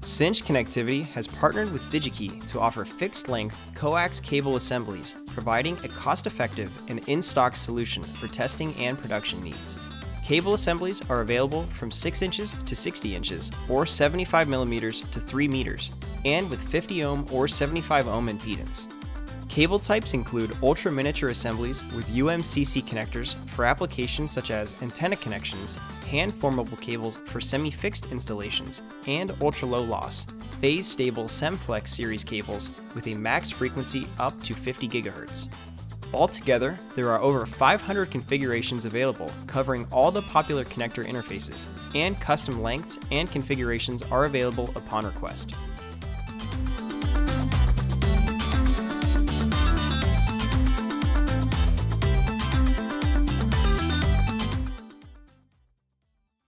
Cinch Connectivity has partnered with Digi-Key to offer fixed-length coax cable assemblies, providing a cost-effective and in-stock solution for testing and production needs. Cable assemblies are available from 6 inches to 60 inches, or 75 millimeters to 3 meters, and with 50 ohm or 75 ohm impedance. Cable types include ultra-miniature assemblies with UMCC connectors for applications such as antenna connections, hand-formable cables for semi-fixed installations, and ultra-low loss, phase-stable SemFlex series cables with a max frequency up to 50 GHz. Altogether, there are over 500 configurations available covering all the popular connector interfaces, and custom lengths and configurations are available upon request.